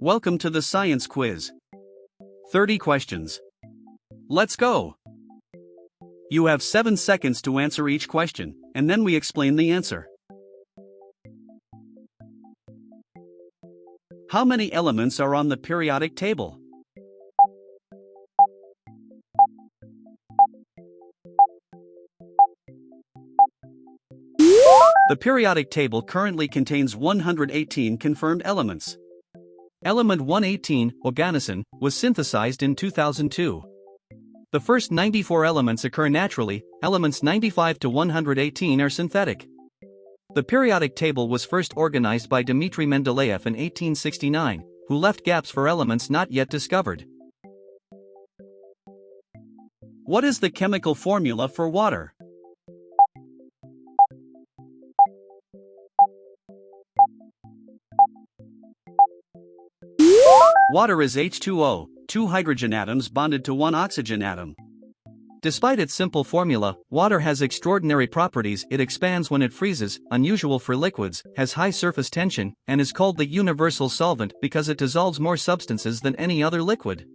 Welcome to the science quiz. 30 questions. Let's go. You have 7 seconds to answer each question, and then we explain the answer. How many elements are on the periodic table? The periodic table currently contains 118 confirmed elements. Element 118, oganesson, was synthesized in 2002. The first 94 elements occur naturally, elements 95 to 118 are synthetic. The periodic table was first organized by Dmitry Mendeleev in 1869, who left gaps for elements not yet discovered. What is the chemical formula for water? Water is H2O, 2 hydrogen atoms bonded to 1 oxygen atom. Despite its simple formula, water has extraordinary properties. It expands when it freezes, unusual for liquids, has high surface tension, and is called the universal solvent because it dissolves more substances than any other liquid.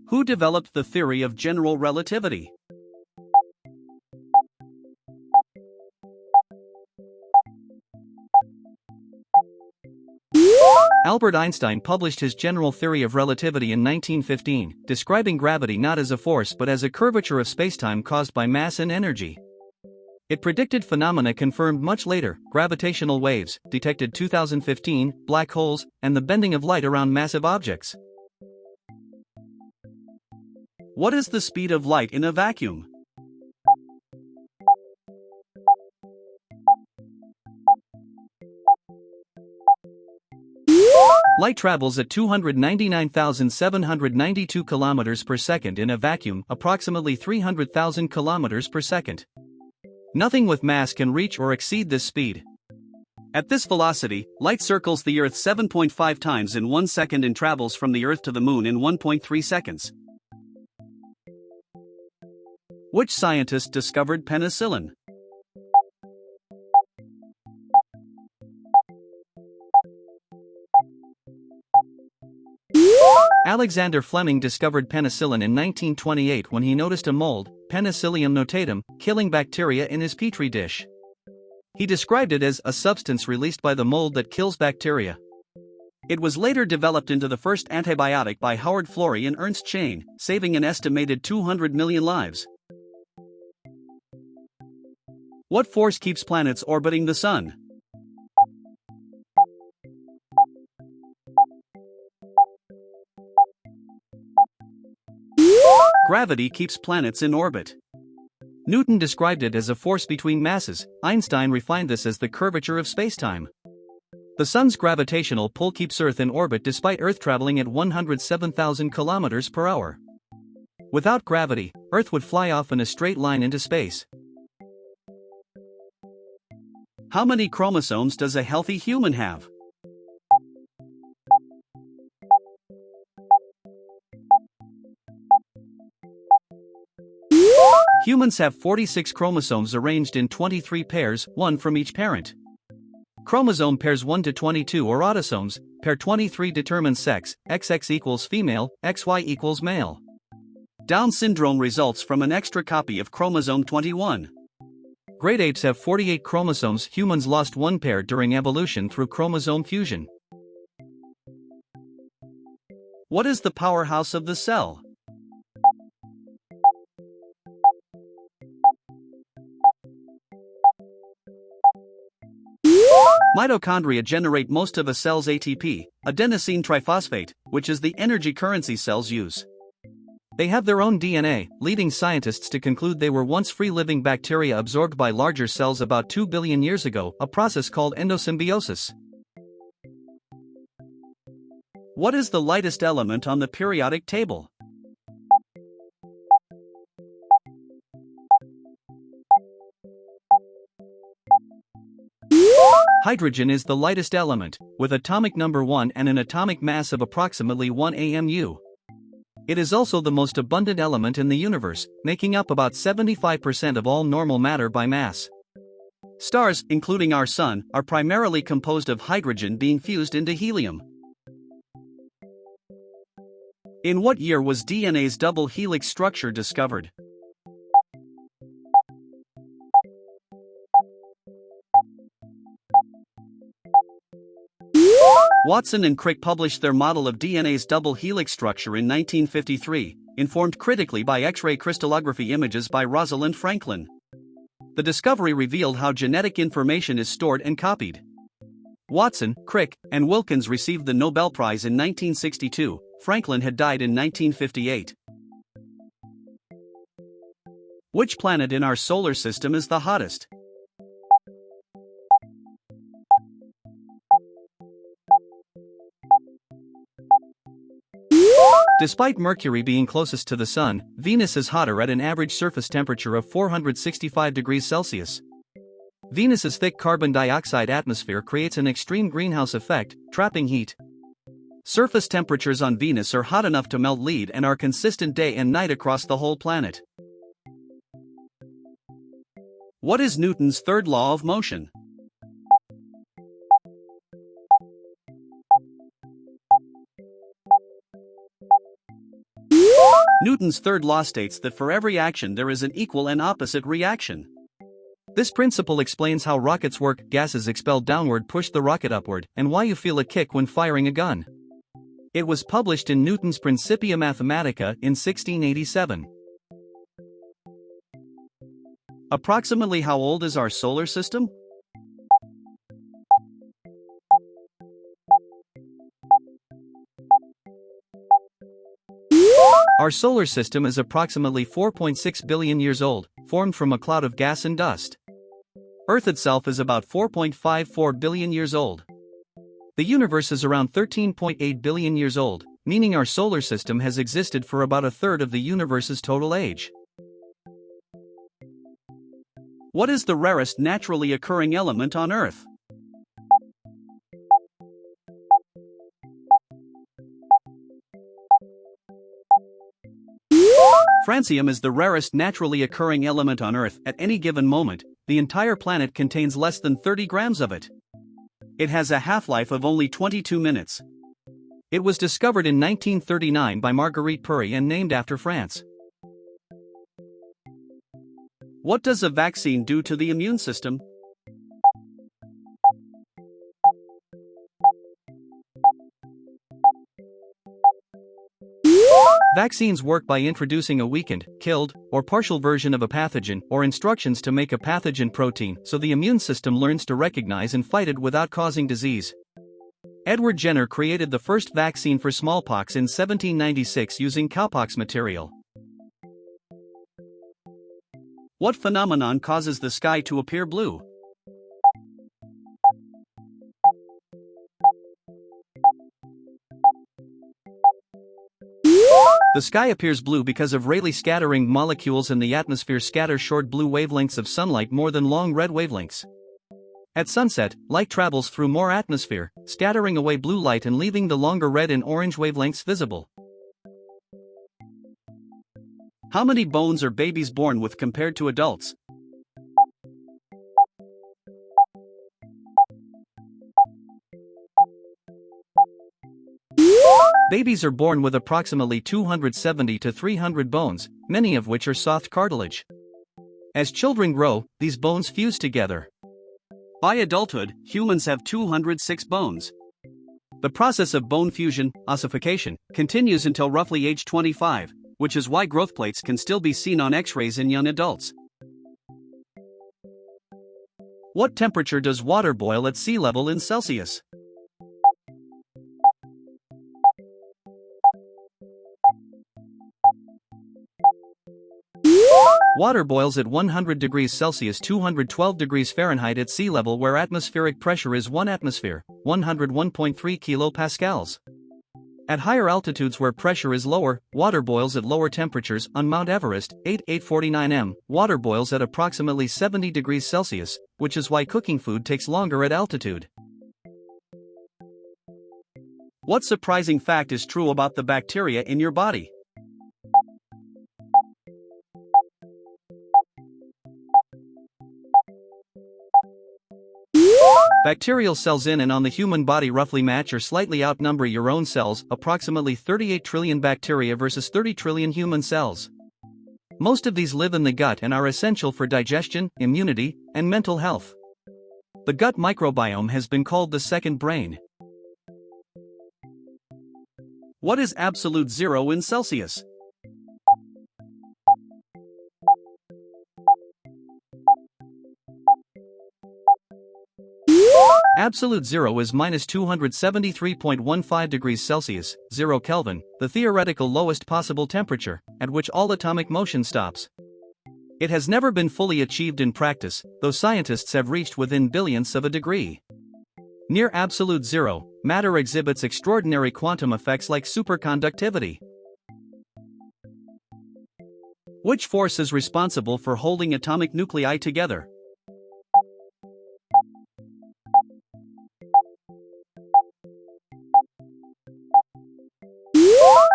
Who developed the theory of general relativity? Albert Einstein published his general theory of relativity in 1915, describing gravity not as a force but as a curvature of spacetime caused by mass and energy. It predicted phenomena confirmed much later: gravitational waves, detected 2015, black holes, and the bending of light around massive objects. What is the speed of light in a vacuum? Light travels at 299,792 km per second in a vacuum, approximately 300,000 km per second. Nothing with mass can reach or exceed this speed. At this velocity, light circles the Earth 7.5 times in 1 second and travels from the Earth to the Moon in 1.3 seconds. Which scientist discovered penicillin? Alexander Fleming discovered penicillin in 1928 when he noticed a mold, Penicillium notatum, killing bacteria in his petri dish. He described it as a substance released by the mold that kills bacteria. It was later developed into the first antibiotic by Howard Florey and Ernst Chain, saving an estimated 200 million lives. What force keeps planets orbiting the Sun? Gravity keeps planets in orbit. Newton described it as a force between masses. Einstein refined this as the curvature of spacetime. The Sun's gravitational pull keeps Earth in orbit despite Earth traveling at 107,000 km per hour. Without gravity, Earth would fly off in a straight line into space. How many chromosomes does a healthy human have? Humans have 46 chromosomes arranged in 23 pairs, 1 from each parent. Chromosome pairs 1 to 22 or autosomes, pair 23 determines sex, XX equals female, XY equals male. Down syndrome results from an extra copy of chromosome 21. Great apes have 48 chromosomes. Humans lost 1 pair during evolution through chromosome fusion. What is the powerhouse of the cell? Mitochondria generate most of a cell's ATP, adenosine triphosphate, which is the energy currency cells use. They have their own DNA, leading scientists to conclude they were once free-living bacteria absorbed by larger cells about 2 billion years ago, a process called endosymbiosis. What is the lightest element on the periodic table? Hydrogen is the lightest element, with atomic number 1 and an atomic mass of approximately 1 amu. It is also the most abundant element in the universe, making up about 75% of all normal matter by mass. Stars, including our Sun, are primarily composed of hydrogen being fused into helium. In what year was DNA's double helix structure discovered? Watson and Crick published their model of DNA's double helix structure in 1953, informed critically by X-ray crystallography images by Rosalind Franklin. The discovery revealed how genetic information is stored and copied. Watson, Crick, and Wilkins received the Nobel Prize in 1962. Franklin had died in 1958. Which planet in our solar system is the hottest? Despite Mercury being closest to the Sun, Venus is hotter at an average surface temperature of 465 degrees Celsius. Venus's thick carbon dioxide atmosphere creates an extreme greenhouse effect, trapping heat. Surface temperatures on Venus are hot enough to melt lead and are consistent day and night across the whole planet. What is Newton's third law of motion? Newton's third law states that for every action there is an equal and opposite reaction. This principle explains how rockets work. Gases expelled downward push the rocket upward, and why you feel a kick when firing a gun. It was published in Newton's Principia Mathematica in 1687. Approximately how old is our solar system? Our solar system is approximately 4.6 billion years old, formed from a cloud of gas and dust. Earth itself is about 4.54 billion years old. The universe is around 13.8 billion years old, meaning our solar system has existed for about a third of the universe's total age. What is the rarest naturally occurring element on Earth? Francium is the rarest naturally occurring element on Earth. At any given moment, the entire planet contains less than 30 grams of it. It has a half-life of only 22 minutes. It was discovered in 1939 by Marguerite Curie and named after France. What does a vaccine do to the immune system? Vaccines work by introducing a weakened, killed, or partial version of a pathogen or instructions to make a pathogen protein so the immune system learns to recognize and fight it without causing disease. Edward Jenner created the first vaccine for smallpox in 1796 using cowpox material. What phenomenon causes the sky to appear blue? The sky appears blue because of Rayleigh scattering. Molecules in the atmosphere scatter short blue wavelengths of sunlight more than long red wavelengths. At sunset, light travels through more atmosphere, scattering away blue light and leaving the longer red and orange wavelengths visible. How many bones are babies born with compared to adults? Babies are born with approximately 270 to 300 bones, many of which are soft cartilage. As children grow, these bones fuse together. By adulthood, humans have 206 bones. The process of bone fusion, ossification, continues until roughly age 25, which is why growth plates can still be seen on X-rays in young adults. What temperature does water boil at sea level in Celsius? Water boils at 100 degrees Celsius 212 degrees Fahrenheit at sea level where atmospheric pressure is 1 atmosphere, 101.3 kilopascals. At higher altitudes where pressure is lower, water boils at lower temperatures. On Mount Everest, 849 m, water boils at approximately 70 degrees Celsius, which is why cooking food takes longer at altitude. What surprising fact is true about the bacteria in your body? Bacterial cells in and on the human body roughly match or slightly outnumber your own cells, approximately 38 trillion bacteria versus 30 trillion human cells. Most of these live in the gut and are essential for digestion, immunity, and mental health. The gut microbiome has been called the second brain. What is absolute zero in Celsius? Absolute zero is minus 273.15 degrees Celsius, 0 Kelvin, the theoretical lowest possible temperature, at which all atomic motion stops. It has never been fully achieved in practice, though scientists have reached within billionths of a degree. Near absolute zero, matter exhibits extraordinary quantum effects like superconductivity. Which force is responsible for holding atomic nuclei together?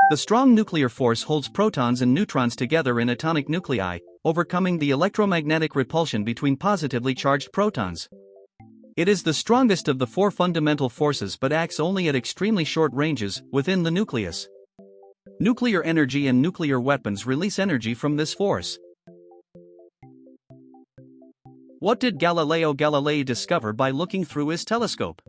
The strong nuclear force holds protons and neutrons together in atomic nuclei, overcoming the electromagnetic repulsion between positively charged protons. It is the strongest of the four fundamental forces but acts only at extremely short ranges, within the nucleus. Nuclear energy and nuclear weapons release energy from this force. What did Galileo Galilei discover by looking through his telescope?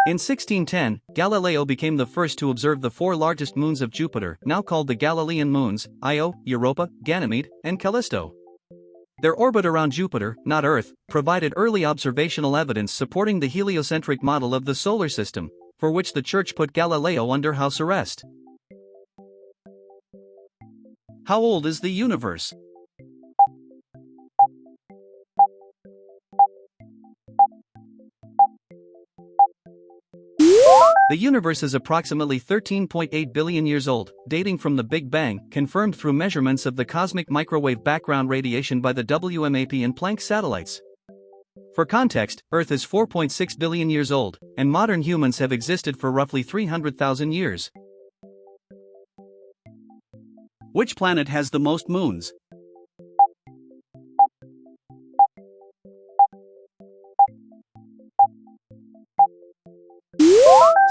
In 1610, Galileo became the first to observe the four largest moons of Jupiter, now called the Galilean moons, Io, Europa, Ganymede, and Callisto. Their orbit around Jupiter, not Earth, provided early observational evidence supporting the heliocentric model of the solar system, for which the Church put Galileo under house arrest. How old is the universe? The universe is approximately 13.8 billion years old, dating from the Big Bang, confirmed through measurements of the cosmic microwave background radiation by the WMAP and Planck satellites. For context, Earth is 4.6 billion years old, and modern humans have existed for roughly 300,000 years. Which planet has the most moons?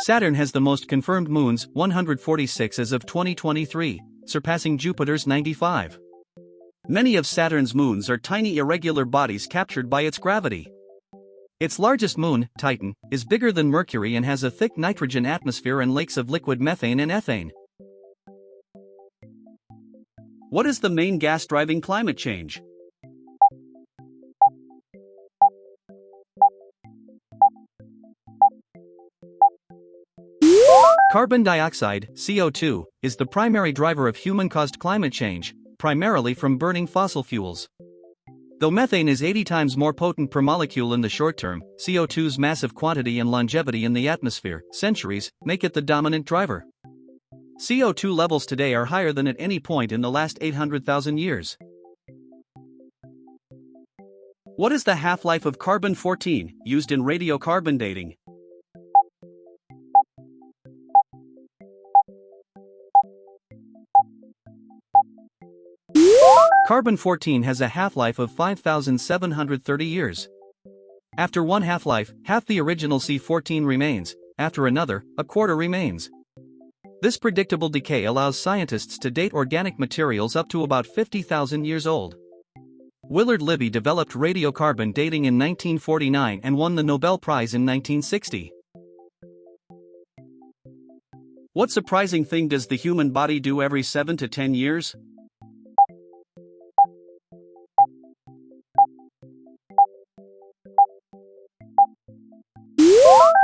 Saturn has the most confirmed moons, 146 as of 2023, surpassing Jupiter's 95. Many of Saturn's moons are tiny irregular bodies captured by its gravity. Its largest moon, Titan, is bigger than Mercury and has a thick nitrogen atmosphere and lakes of liquid methane and ethane. What is the main gas driving climate change? Carbon dioxide, CO2, is the primary driver of human-caused climate change, primarily from burning fossil fuels. Though methane is 80 times more potent per molecule in the short term, CO2's massive quantity and longevity in the atmosphere, centuries, make it the dominant driver. CO2 levels today are higher than at any point in the last 800,000 years. What is the half-life of carbon-14, used in radiocarbon dating? Carbon-14 has a half-life of 5,730 years. After one half-life, half the original C14 remains, after another, a quarter remains. This predictable decay allows scientists to date organic materials up to about 50,000 years old. Willard Libby developed radiocarbon dating in 1949 and won the Nobel Prize in 1960. What surprising thing does the human body do every 7 to 10 years?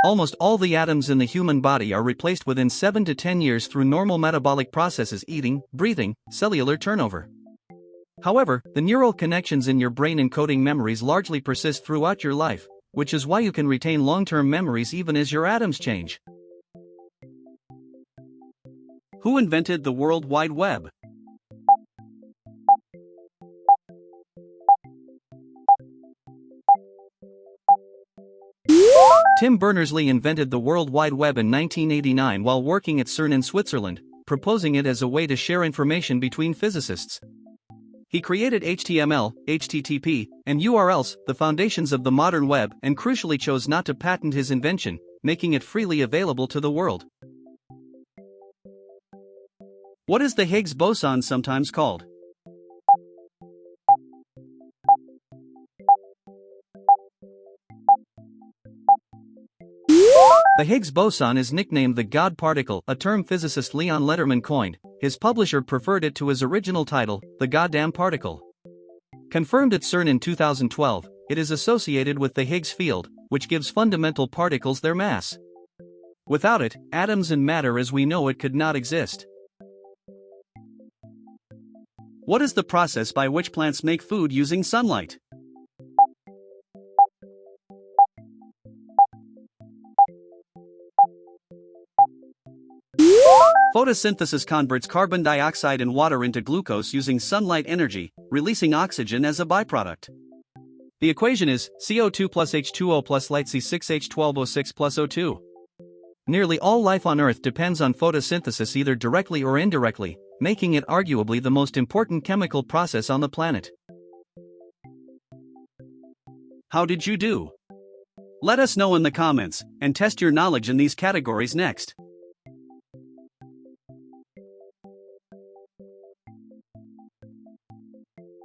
Almost all the atoms in the human body are replaced within 7 to 10 years through normal metabolic processes: eating, breathing, cellular turnover. However, the neural connections in your brain encoding memories largely persist throughout your life, which is why you can retain long-term memories even as your atoms change. Who invented the World Wide Web? Tim Berners-Lee invented the World Wide Web in 1989 while working at CERN in Switzerland, proposing it as a way to share information between physicists. He created HTML, HTTP, and URLs, the foundations of the modern web, and crucially chose not to patent his invention, making it freely available to the world. What is the Higgs boson sometimes called? The Higgs boson is nicknamed the God particle, a term physicist Leon Lederman coined. His publisher preferred it to his original title, the goddamn particle. Confirmed at CERN in 2012, it is associated with the Higgs field, which gives fundamental particles their mass. Without it, atoms and matter as we know it could not exist. What is the process by which plants make food using sunlight? Photosynthesis converts carbon dioxide and water into glucose using sunlight energy, releasing oxygen as a byproduct. The equation is CO2 plus H2O plus light C6H12O6 plus O2. Nearly all life on Earth depends on photosynthesis either directly or indirectly, making it arguably the most important chemical process on the planet. How did you do? Let us know in the comments, and test your knowledge in these categories next.